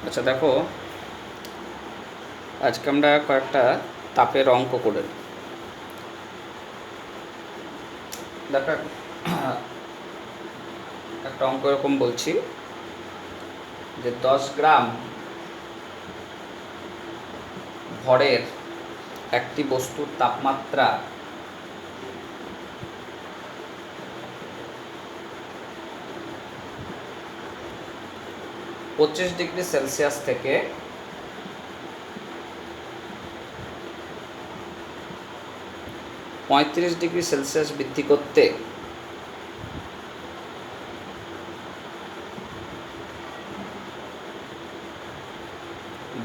আচ্ছা দেখো, আজকে আমরা কয়েকটা তাপের অঙ্ক করে নিই। দেখো, একটা অঙ্ক এরকম বলছি যে 10 গ্রাম ভরের একটি বস্তুর তাপমাত্রা 25 ডিগ্রি সেলসিয়াস থেকে 35 ডিগ্রি সেলসিয়াস বৃদ্ধি করতে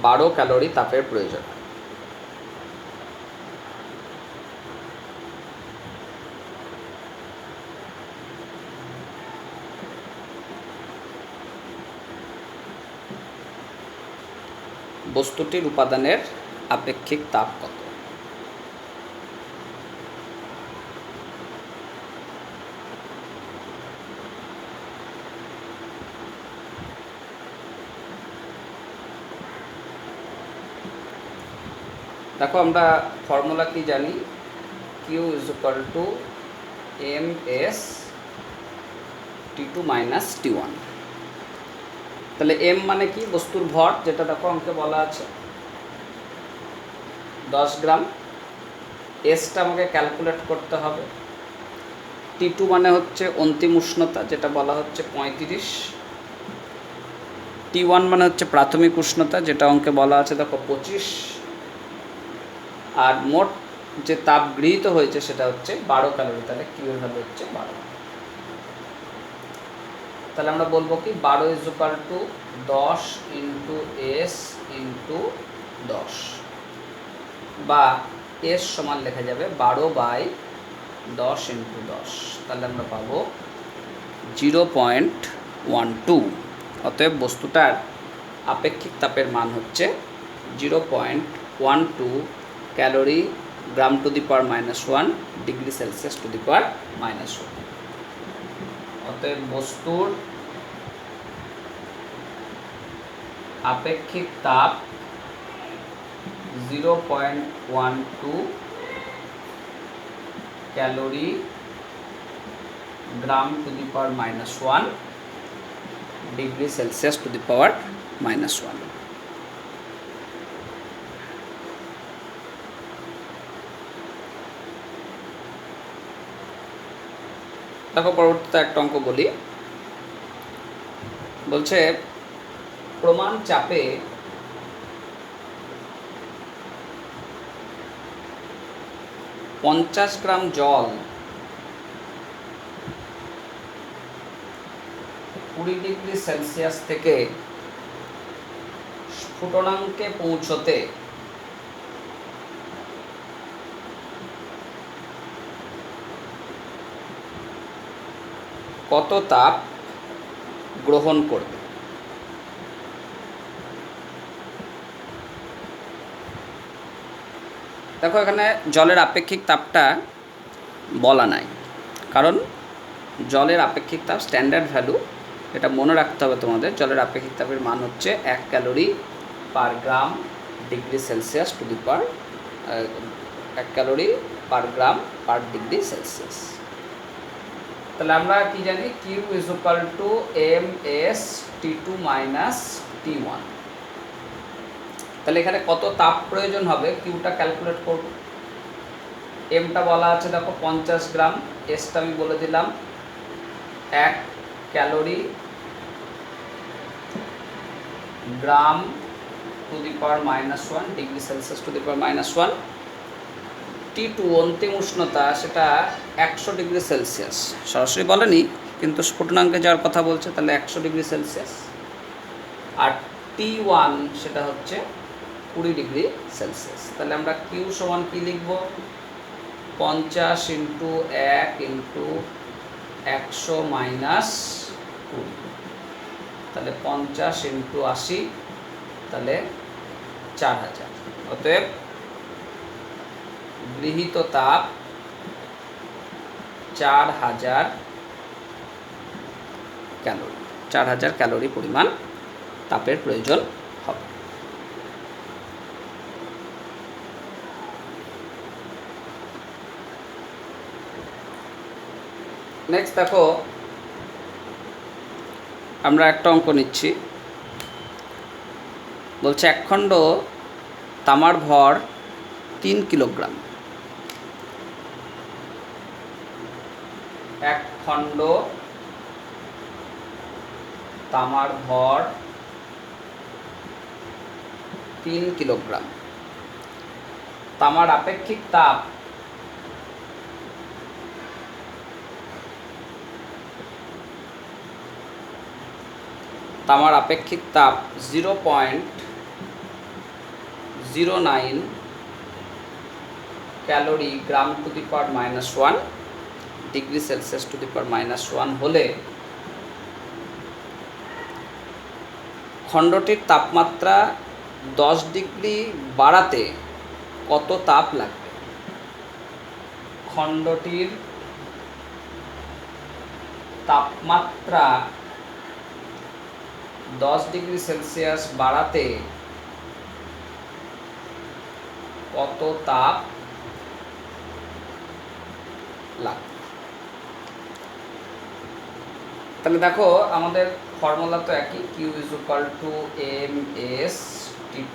12 ক্যালোরি তাপের প্রয়োজন। বস্তুটির উপাদানের আপেক্ষিক তাপ কত? দেখো, আমরা ফর্মুলা কি জানি? Q is equal to M S T2 minus T1। তাহলে এম মানে কি? বস্তুর ভর, যেটা দেখো অঙ্কে বলা আছে 10 গ্রাম। এসটা আমাকে ক্যালকুলেট করতে হবে। T2 মানে হচ্ছে অন্তিম উষ্ণতা, যেটা বলা হচ্ছে 35। T1 মানে হচ্ছে প্রাথমিক উষ্ণতা, যেটা অঙ্কে বলা আছে দেখো 25। আর মোট যে তাপ গৃহীত হয়েছে সেটা হচ্ছে 12 ক্যালোরি। তাহলে কিউ এর ভ্যালু হচ্ছে 12। তাহলে আমরা বলবো কি 12 is equal two 10 into S into 10, বা এস সমান লেখা যাবে 12/10 ইন্টু 10। তাহলে আমরা পাবো 0.12। অতএব বস্তুটার আপেক্ষিক তাপের মান হচ্ছে 0.12 calorie gram to the power -1 degree Celsius to the power -1। অতএব বস্তুর আপেক্ষিক তাপ 0.12 calorie gram to the power -1 degree Celsius to the power -1। দেখো, পরবর্তীতে একটা অঙ্ক বলি। বলছে প্রমাণ চাপে পঞ্চাশ গ্রাম জল 20 ডিগ্রি সেলসিয়াস থেকে স্ফুটনাঙ্কে পৌঁছতে কত তাপ গ্রহণ করবে? দেখো, এখানে জলের আপেক্ষিক তাপটা বলা নাই, কারণ জলের আপেক্ষিক তাপ স্ট্যান্ডার্ড ভ্যালু, এটা মনে রাখতে হবে তোমাদের। জলের আপেক্ষিক তাপের মান হচ্ছে 1 calorie per gram degree Celsius to the power 1 calorie per gram per degree Celsius. তাহলে আমরা কি জানি? Q is equal to M S T2 minus T1। তাহলে এখানে কত তাপ প্রয়োজন হবে কিউটা ক্যালকুলেট করব। এমটা বলা আছে দেখো 50 গ্রাম, এসটা আমি বলে দিলাম 1 calorie gram to the power -1 degree Celsius to the power -1। T2 অন্তিম উষ্ণতা, সেটা 100 ডিগ্রি সেলসিয়াস। সরাসরি বলেনি, কিন্তু স্ফুটনাঙ্কে যাওয়ার কথা বলছে, তাহলে 100 ডিগ্রি সেলসিয়াস। আর T1 সেটা হচ্ছে 20 ডিগ্রি সেলসিয়াস। তাহলে আমরা কিউ সমান কি লিখব? 50 ইন্টু 1 ইন্টু 100 মাইনাস 20। তাহলে 50 ইন্টু 80, তাহলে 4000। অতএব গৃহীত তাপ 4000 ক্যালোরি। 4000 ক্যালোরি পরিমাণ তাপের প্রয়োজন নেক্সট দেখো, আমরা একটা অঙ্ক নিচ্ছি। বলছে এক খণ্ড তামার ভর 3 কিলোগ্রাম। এক খণ্ড তামার ভর 3 কিলোগ্রাম। তামার আপেক্ষিক তাপ তামার আপেক্ষিক তাপ 0.09 calorie gram to the power -1 degree Celsius to the power -1 হলে খণ্ডটির তাপমাত্রা 10 ডিগ্রি বাড়াতে কত তাপ লাগবে? খণ্ডটির তাপমাত্রা 10 ডিগ্রি সেলসিয়াস বাড়াতে কত তাপ লাগবে? তাহলে দেখো, আমাদের ফর্মুলা তো একই, Q = MS T2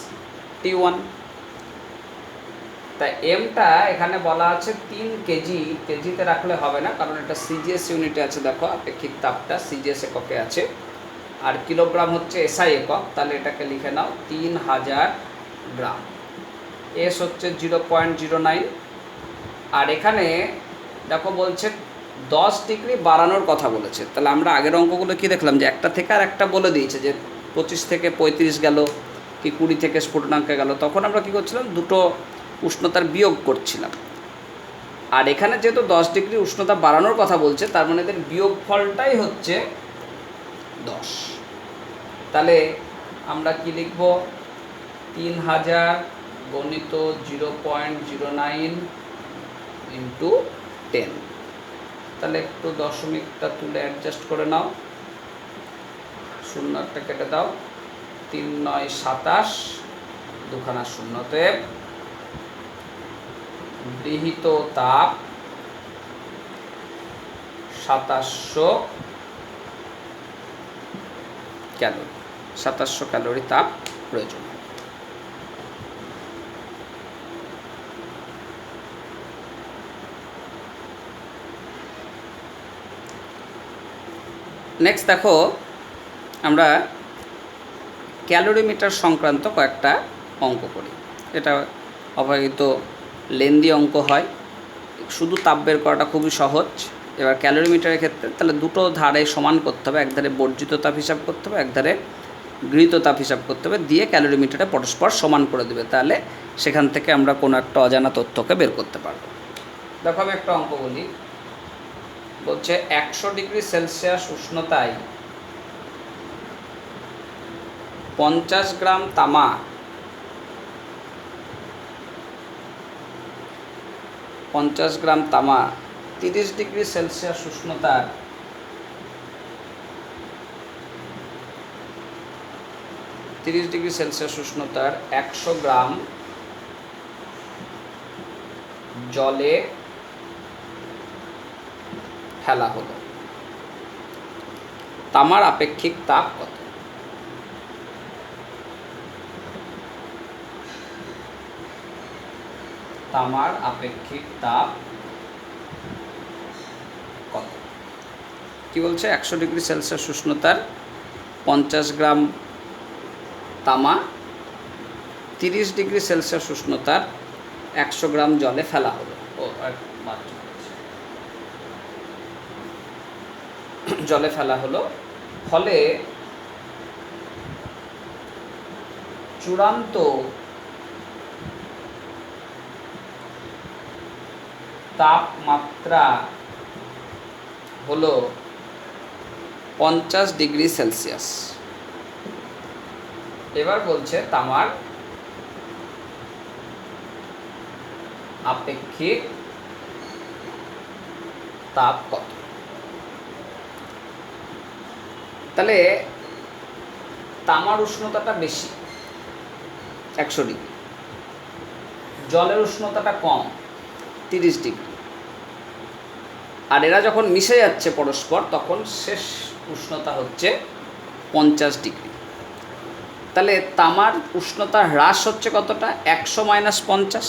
- T1। তা এমটা এখানে বলা আছে 3 কেজি, কেজিতে রাখলে হবে না কারণ এটা সিজিএস ইউনিটে আছে। দেখো আপেক্ষিক তাপটা সিজিএস এককে আছে, আর কিলোগ্রাম হচ্ছে এসআই একক, তাহলে এটাকে লিখে নাও 3000 গ্রাম। এস হচ্ছে 0.09। আর এখানে দেখো বলছে 10 ডিগ্রি বাড়ানোর কথা বলেছে। তাহলে আমরা আগের অঙ্কগুলো কি দেখলাম, যে একটা থেকে আর একটা বলে দিয়েছে, যে 25 থেকে 35 গেল কি 20 থেকে স্ফুটনাঙ্কে গেল, তখন আমরা কি করছিলাম, দুটো উষ্ণতার বিয়োগ করছিলাম। আর এখানে যেহেতু 10 ডিগ্রি উষ্ণতা বাড়ানোর কথা বলছে, তার মানে এদের বিয়োগফলটাই হচ্ছে 10। তাহলে আমরা কি লিখব, 3000 গণিত 0.09 ইন্টু 10। তাহলে একটু দশমিকটা তুলে অ্যাডজাস্ট করে নাও, শূন্যটা কেটে দাও, 3 × 9 = 27, দুখানা শূন্যতে গৃহীত তাপ 2700 ক্যালোরি। 2700 ক্যালোরি তাপ প্রয়োজন। নেক্সট দেখো, আমরা ক্যালোরিমিটার সংক্রান্ত কয়েকটা অঙ্ক করি। এটা অপেক্ষাকৃত লেন্দি অঙ্ক হয়, শুধু তাপ বের করাটা খুবই সহজ। এবার ক্যালোরিমিটারের ক্ষেত্রে তাহলে দুটো ধারে সমান করতে হবে, এক ধারে বর্জিত তাপ হিসাব করতে হবে, এক ধারে গৃহীত তাপ হিসাব করতে হবে, দিয়ে ক্যালোরিমিটারে পরস্পর সমান করে দেবে। তাহলে সেখান থেকে আমরা কোনো একটা অজানা তথ্যকে বের করতে পারব। দেখো আমি একটা অঙ্ক বলি। বলছে 100 ডিগ্রি সেলসিয়াস উষ্ণতায় 50 গ্রাম তামা 30 ডিগ্রি সেলসিয়াস উষ্ণতার 100 গ্রাম জলে ফেলা হলো। তামার আপেক্ষিক তাপ কত? তামার আপেক্ষিক তাপ কত? কি বলছে, 100 ডিগ্রি সেলসিয়াস উষ্ণতার 50 গ্রাম তামা 30 ডিগ্রি সেলসিয়াস উষ্ণতার 100 গ্রাম জলে ফেলা হলো। জলে ফেলা হলো, ফলে চূড়ান্ত তাপমাত্রা হলো 50 ডিগ্রি সেলসিয়াস। এবার বলছে তামার আপেক্ষিক তাপ কত? তাহলে তামার উষ্ণতাটা বেশি 100 ডিগ্রি, জলের উষ্ণতাটা কম 30 ডিগ্রি। আর এরা যখন মিশে যাচ্ছে পরস্পর তখন শেষ উষ্ণতা হচ্ছে 50 ডিগ্রি। তাহলে তামার উষ্ণতা হ্রাস হচ্ছে কতটা? 100 - 50,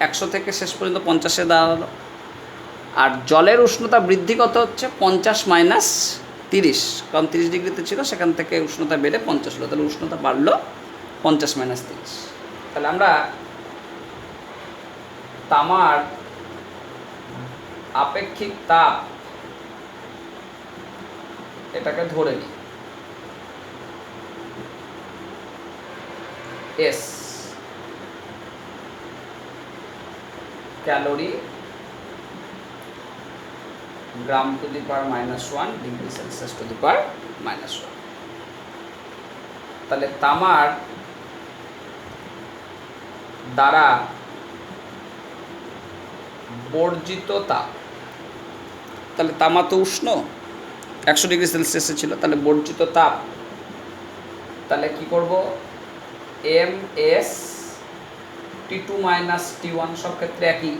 100 থেকে শেষ পর্যন্ত 50-এ দাঁড়ালো। আর জলের উষ্ণতা বৃদ্ধি কত হচ্ছে? 50 - 30, কারণ 30 ডিগ্রিতে ছিল, সেখান থেকে উষ্ণতা বেড়ে 50 হলো, তাহলে উষ্ণতা বাড়লো 50 - 30। তাহলে আমরা তামার আপেক্ষিক তাপ এটাকে ধরে নিই S calorie gram to the power -1 degree Celsius to the power -1। তাহলে তামার দ্বারা বর্জিত তাপ, তাহলে তামা তো উষ্ণ, 100 ডিগ্রি সেলসিয়াসে ছিল, তাহলে বর্জিত তাপ, তাহলে কি করব? MS T2 - T1, সব ক্ষেত্রে একই,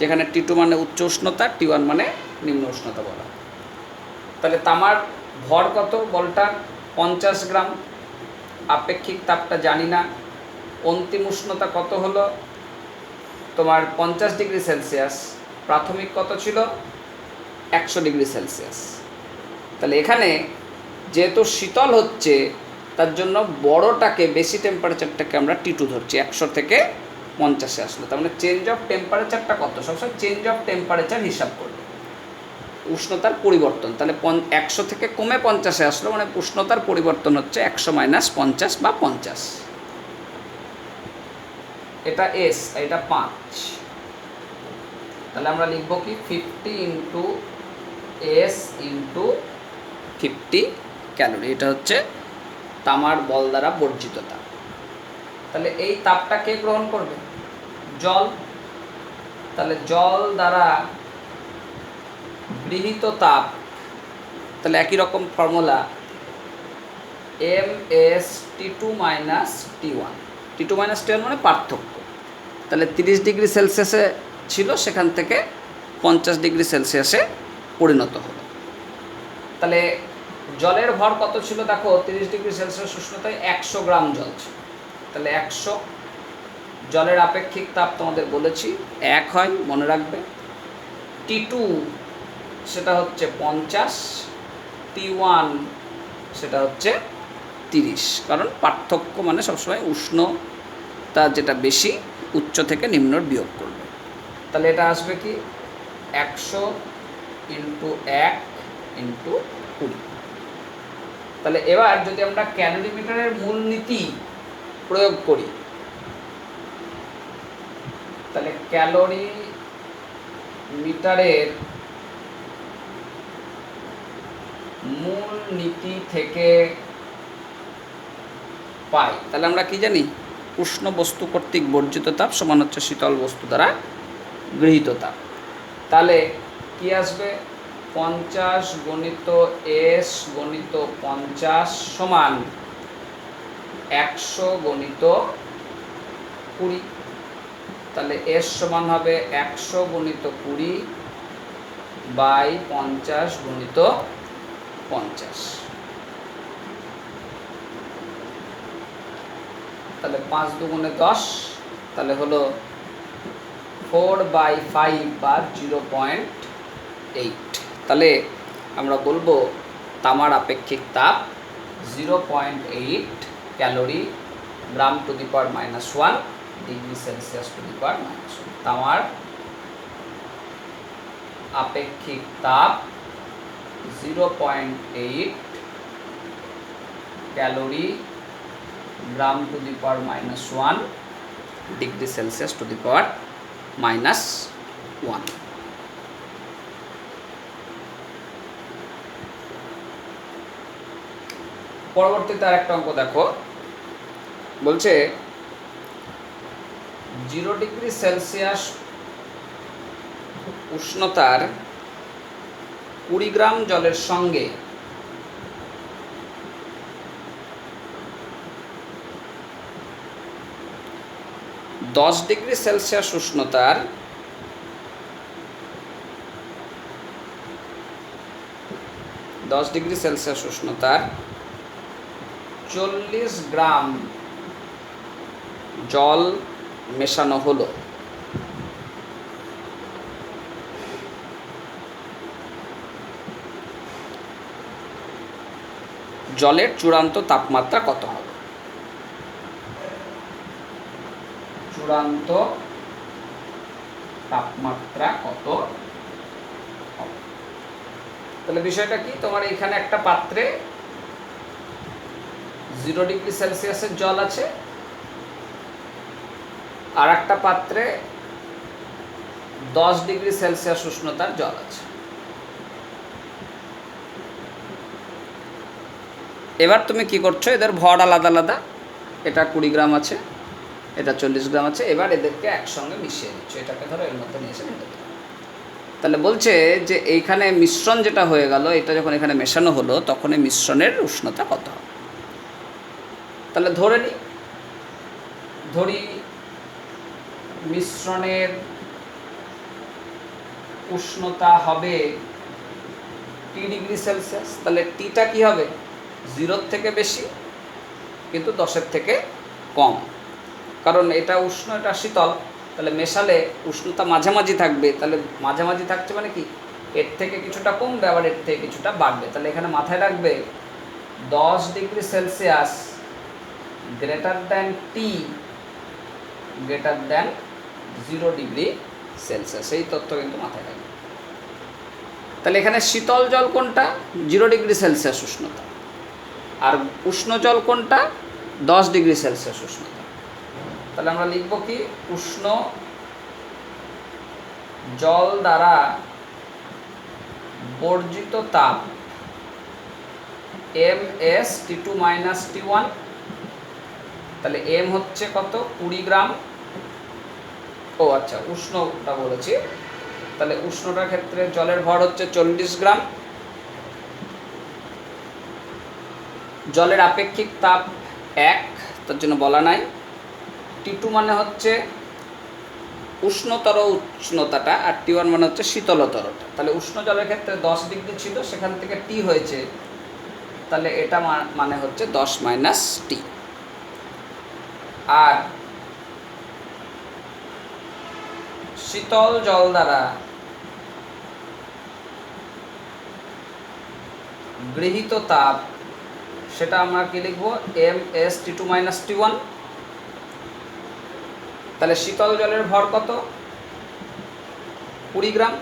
যেখানে T2 মানে উচ্চ উষ্ণতা, T1 মানে নিম্ন উষ্ণতা বলা। তাহলে তামার ভর কত বলটার? 50 গ্রাম। আপেক্ষিক তাপটা জানি না। অন্তিম উষ্ণতা কত হলো তোমার? 50 ডিগ্রি সেলসিয়াস। প্রাথমিক কত ছিল? 100 ডিগ্রি সেলসিয়াস। তাহলে এখানে যেহেতু শীতল হচ্ছে, তার জন্য বড়টাকে, বেশি টেম্পারেচারটাকে আমরা T2 ধরছি, 100 থেকে 50-এ আসলো। তার মানে চেঞ্জ অফ টেম্পারেচারটা কত? সবসময় চেঞ্জ অফ টেম্পারেচার হিসাব করবে, উষ্ণতার পরিবর্তন। তাহলে 100 থেকে কমে 50-এ আসলো, মানে উষ্ণতার পরিবর্তন হচ্ছে 100 - 50 বা 50। এটা S, এটা 5। তাহলে আমরা লিখব কি? 50 × S × 50 ক্যালোরি। এটা হচ্ছে তামার বল দ্বারা বর্জিত তাপ। তাহলে এই তাপটা কে গ্রহণ করবে? জল। তাহলে জল দ্বারা গৃহীত তাপ, তাহলে একই রকম formula, MS T2 - T1। T2 - T1 মানে পার্থক্য। তাহলে 30 ডিগ্রি সেলসিয়াসে ছিল, সেখান থেকে 50 ডিগ্রি সেলসিয়াসে পরিণত হলো। তাহলে জলের ভর কত ছিল? দেখো 30 ডিগ্রি সেলসিয়াস উষ্ণতায় 100 গ্রাম জল ছিল। তাহলে 100, জলের আপেক্ষিক তাপ তোমাদের বলেছি 1 হয়, মনে রাখবে। T2 সেটা হচ্ছে 50, T1 সেটা হচ্ছে 30, কারণ পার্থক্য মানে সবসময় উষ্ণতা যেটা বেশি, উচ্চ থেকে নিম্নর বিয়োগ করবে। তাহলে এটা আসবে কি? 100 × 1 × 20। তাহলে এবার যদি আমরা ক্যালোরিমিটারের মূলনীতি প্রয়োগ করি, তাহলে ক্যালোরি মিটারের মূলনীতি থেকে পাই, তাহলে আমরা কি জানি? উষ্ণ বস্তু কর্তৃক বর্জিত তাপ সমান হচ্ছে শীতল বস্তু দ্বারা গৃহীত তাপ। তাহলে কি আসবে? 50 × S × 50 সমান 100 × 20। তাহলে S সমান হবে 100 × 20 বাই 50 × 50। তাহলে 5 × 2 = 10, তাহলে হলো 4/5 বা 0.8। তাহলে আমরা বলবো তামার আপেক্ষিক তাপ 0.8 calorie gram to the power -1 degree Celsius to the power -1। তামার আপেক্ষিক তাপ 0.8 calorie gram to the power -1 degree Celsius to the power -1। পরবর্তীতে আরেকটা অঙ্ক দেখো, বলছে 0 ডিগ্রি সেলসিয়াস উষ্ণতার 20 গ্রাম জলের সঙ্গে 10 ডিগ্রি সেলসিয়াস উষ্ণতার 10°C উষ্ণতার 40 গ্রাম জল মেশানো হলো, জলের চূড়ান্ত তাপমাত্রা কত হবে? চূড়ান্ত তাপমাত্রা কত হবে? তাহলে বিষয়টা কি, তোমার এখানে একটা পাত্রে 0°C জল আছে, আর একটা পাত্রে 10°C উষ্ণতার জল আছে। এবার তুমি কি করছো, এদের ভর আলাদা আলাদা, এটা 20 গ্রাম আছে, এটা 40 গ্রাম আছে, এবার এদেরকে একসঙ্গে মিশিয়ে দিচ্ছ, এটাকে ধরো এর মধ্যে নিয়ে এসে ঢেলে দাও। তাহলে বলছে যে এইখানে মিশ্রণ যেটা হয়ে গেল, এটা যখন এখানে মেশানো হলো তখন এই মিশ্রণের উষ্ণতা কত হবে? তাহলে ধরি মিশ্রণের উষ্ণতা হবে T°C। তাহলে টিটা কি হবে? 0 থেকে বেশি কিন্তু 10 থেকে কম, কারণ এটা উষ্ণ এটা শীতল, তাহলে মেশালে উষ্ণতা মাঝামাঝি থাকবে। তাহলে মাঝামাঝি থাকছে মানে কি, এর থেকে কিছুটা কমবে আবার এর থেকে কিছুটা বাড়বে। তাহলে এখানে মাথায় রাখবে 10°C গ্রেটার দ্যান টি গ্রেটার দ্যান 0°C, এই তথ্য কিন্তু মাথায় রাখবে। তাহলে এখানে শীতল জল কোনটা? 0°C উষ্ণতা, আর উষ্ণ জল কোনটা? 10°C উষ্ণতা। তাহলে আমরা লিখব কি, উষ্ণ জল দ্বারা বর্জিত তাপ MS T2 - T1। তাহলে M হচ্ছে কত? 20 গ্রাম। ও আচ্ছা, উষ্ণটা বলেছি, তাহলে উষ্ণটার ক্ষেত্রে জলের ভর হচ্ছে 40 গ্রাম। জলের আপেক্ষিক তাপ 1, তার জন্য বলা নাই। T2 মানে হচ্ছে উষ্ণতর উষ্ণতাটা, আর T1 মানে হচ্ছে শীতলতরটা। তাহলে উষ্ণ জলের ক্ষেত্রে 10° ছিল, সেখান থেকে T হয়েছে, তাহলে এটা মানে হচ্ছে 10 - T। আর শীতল জল দ্বারা গৃহীত তাপ, সেটা আমরা কি লিখব? MS T2 - T1। তাহলে শীতল জলের ভর কত? 20 গ্রাম।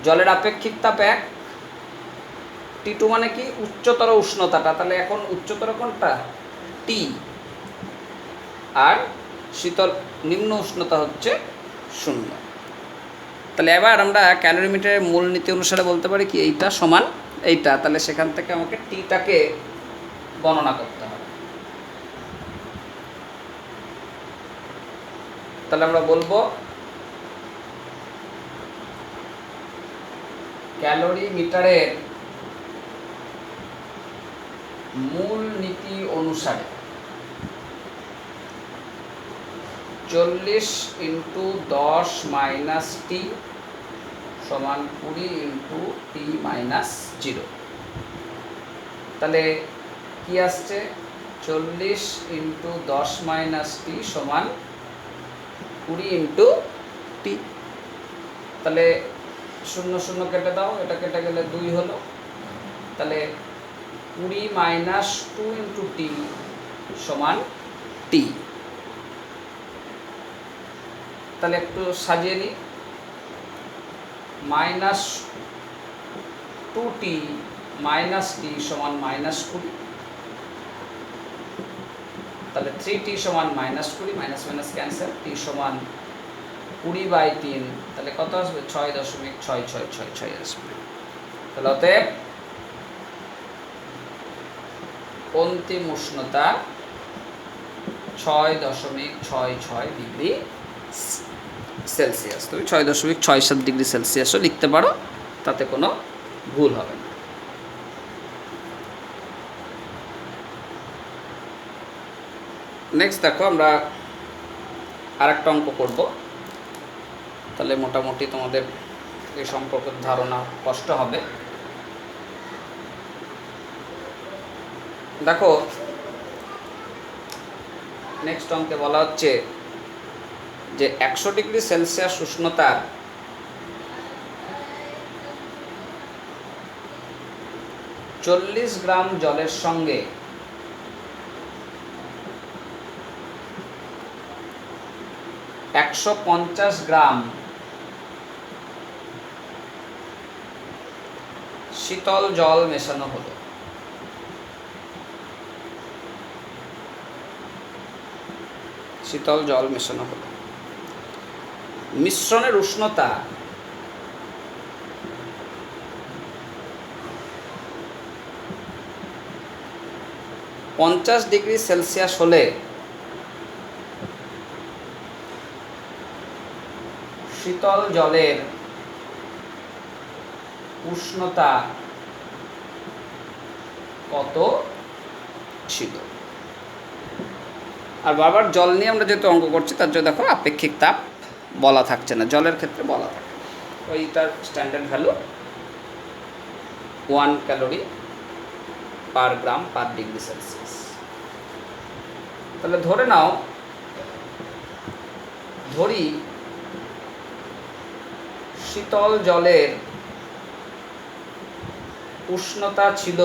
জলের আপেক্ষিক তাপ 1। T2 মানে কি? উচ্চতর উষ্ণতাটা। তাহলে এখন উচ্চতর কোনটা? T। আর শীতল নিম্ন উষ্ণতা হচ্ছে 0। তাহলে এবার আমরা ক্যালোরিমিটারের মূলনীতি অনুসারে বলতে পারি কি, এইটা সমান এইটা। তাহলে সেখান থেকে আমাকে টিটাকে গণনা করতে হবে। তাহলে আমরা বলবো ক্যালোরিমিটারের মূলনীতি অনুসারে 40 × 10 - T সমান 20 × T - 0। তাহলে কি আসছে? 40 × 10 - T সমান 20 × T। তাহলে 0 0 কেটে দাও, এটা কেটে গেলে 2 হলো। তাহলে 20 - 2 × T সমান T। তাহলে একটু সাজিয়ে নিই, -2T - T সমান -20। তাহলে 3T সমান -20, মাইনাস মাইনাস ক্যান্সেল, T সমান 20/3। তাহলে কত আসবে? 6.6666 আসবে। তাহলে অতএব অন্তিম উষ্ণতা 6.66°C। তুমি 6.67°C লিখতে পারো, তাতে কোনো ভুল হবে না। নেক্সট দেখো, আমরা আরেকটা অঙ্ক করব। তাহলে মোটামুটি তোমাদের এই সম্পর্কে ধারণা স্পষ্ট হবে। দেখো নেক্সট অঙ্কে বলা হচ্ছে যে 100 ডিগ্রি সেলসিয়াস উষ্ণতার 40 গ্রাম জলের সঙ্গে 150 গ্রাম শীতল জল মেশানো হলো। শীতল জল মেশানো হলো। মিশ্রণের উষ্ণতা 50 ডিগ্রি সেলসিয়াস হলে শীতল জলের উষ্ণতা কত ছিল? আর বারবার জল নিয়ে আমরা যেহেতু অঙ্ক করছি তার জন্য দেখো আপেক্ষিক তাপ বলা থাকছে না, জলের ক্ষেত্রে বলা থাকে। ওইটার standard value 1 calorie per gram per degree Celsius. তাহলে ধরে নাও, ধরি শীতল জলের উষ্ণতা ছিল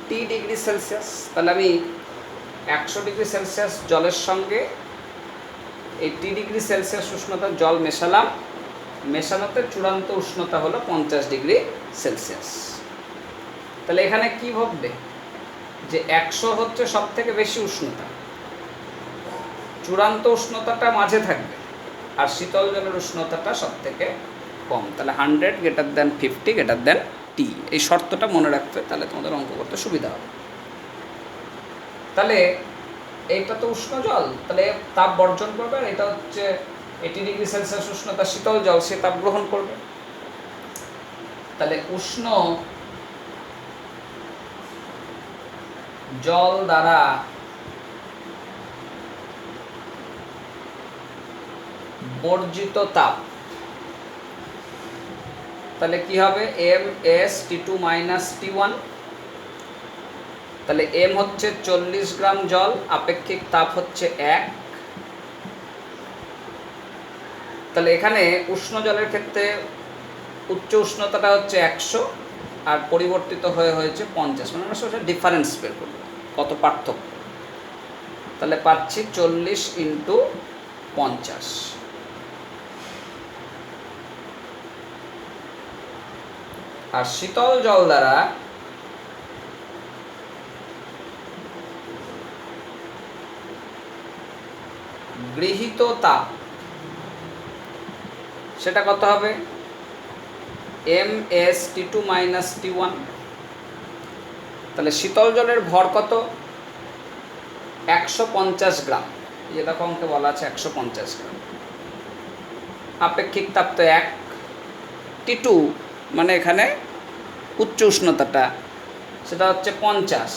টি ডিগ্রি সেলসিয়াস। তাহলে আমি 100 ডিগ্রি সেলসিয়াস জলের সঙ্গে এই টি ডিগ্রি সেলসিয়াস উষ্ণতার জল মেশালাম, মেশানোতে চূড়ান্ত উষ্ণতা হলো 50 ডিগ্রি সেলসিয়াস। তাহলে এখানে কি ভাববে যে 100 হচ্ছে সব থেকে বেশি উষ্ণতা, চূড়ান্ত উষ্ণতাটা মাঝে থাকবে, আর শীতল জলের উষ্ণতাটা সব থেকে কম। তাহলে 100 গ্রেটার দেন 50 গ্রেটার দেন টি, এই শর্তটা মনে রাখতে, তাহলে তোমাদের অঙ্ক করতে সুবিধা হবে। তাহলে এইটা তো উষ্ণ জল, তাহলে তাপ বর্জন করবে, আর এটা হচ্ছে 80 ডিগ্রি সেলসিয়াস উষ্ণতা শীতল জল, সে তাপ গ্রহণ করবে। তাহলে উষ্ণ জল দ্বারা বর্জিত তাপ, তাহলে কি হবে MS T2 - T1। তাহলে M হচ্ছে 40 গ্রাম জল, আপেক্ষিক তাপ হচ্ছে 1। তাহলে এখানে উষ্ণ জলের ক্ষেত্রে উচ্চ উষ্ণতাটা হচ্ছে 100 আর পরিবর্তিত হয়েছে 50, মানে আমরা সেটা ডিফারেন্স বের করব কত পার্থক্য। তাহলে পাচ্ছি 40 × 50। আর শীতল জল দ্বারা গৃহীত তাপ সেটা কত হবে MS T2 - T1। তাহলে শীতল জলের ভর কত 150 গ্রাম, এই দেখো অঙ্কে বলা আছে 150 গ্রাম। আপেক্ষিক তাপ তো 1, T2 মানে এখানে উচ্চ উষ্ণতাটা সেটা হচ্ছে 50,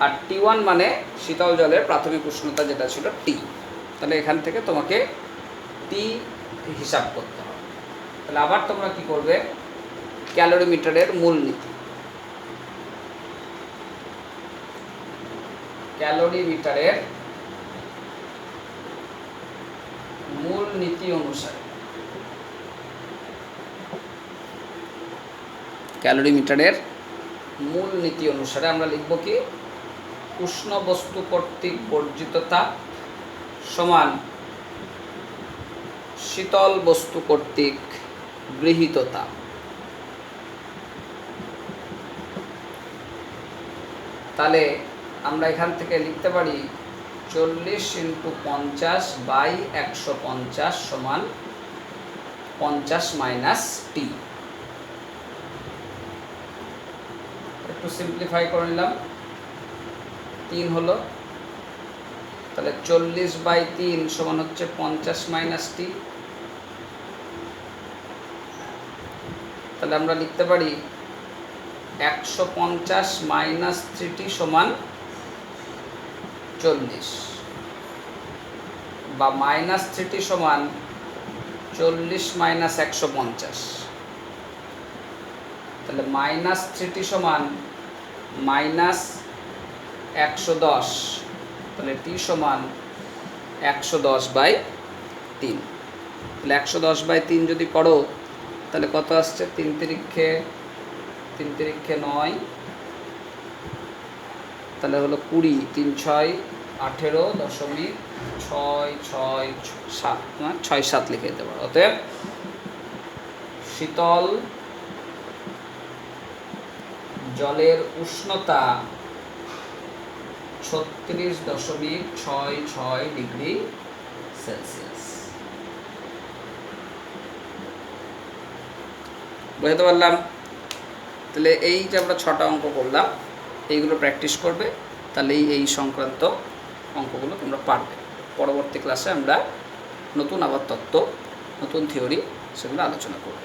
আর T1 মানে শীতল জলের প্রাথমিক উষ্ণতা যেটা ছিল T। তাহলে এখান থেকে তোমাকে T হিসাব করতে হবে। তাহলে আবার তোমরা কি করবে, ক্যালোরিমিটারের মূলনীতি, ক্যালোরিমিটারের মূলনীতি অনুসারে, ক্যালোরিমিটারের মূলনীতি অনুসারে আমরা লিখব কি, উষ্ণ বস্তু কর্তৃক বর্জিত তাপ সমান শীতল বস্তু কর্তৃক গৃহীত তাপ। তাহলে আমরা এখান থেকে লিখতে পারি 40 × 50 / 150 সমান 50 - T। একটু সিম্পলিফাই করে নিলাম, 3 হলো। তাহলে 40/3 সমান হচ্ছে 50 - T। তাহলে আমরা লিখতে পারি 150 - 3T সমান 40, বা -3T সমান 40 - 150। তাহলে -3t সমান -110, তাহলে t সমান 110/3। তাহলে 110/3 যদি করো তাহলে কত আসছে? 3 তিরিক্ষে 9, তাহলে হলো 20, 3 6 18.667 লিখে দিতে পারো। অতএব শীতল জলের উষ্ণতা 36.66 ডিগ্রি সেলসিয়াস। বুঝতে পারলাম? তাহলে এই যে আমরা 6টা অঙ্ক করলাম, এইগুলো প্র্যাকটিস করবে, তাহলেই এই সংক্রান্ত অঙ্কগুলো তোমরা পারবে। পরবর্তী ক্লাসে আমরা নতুন আবার তত্ত্ব, নতুন থিওরি সেগুলো আলোচনা করব।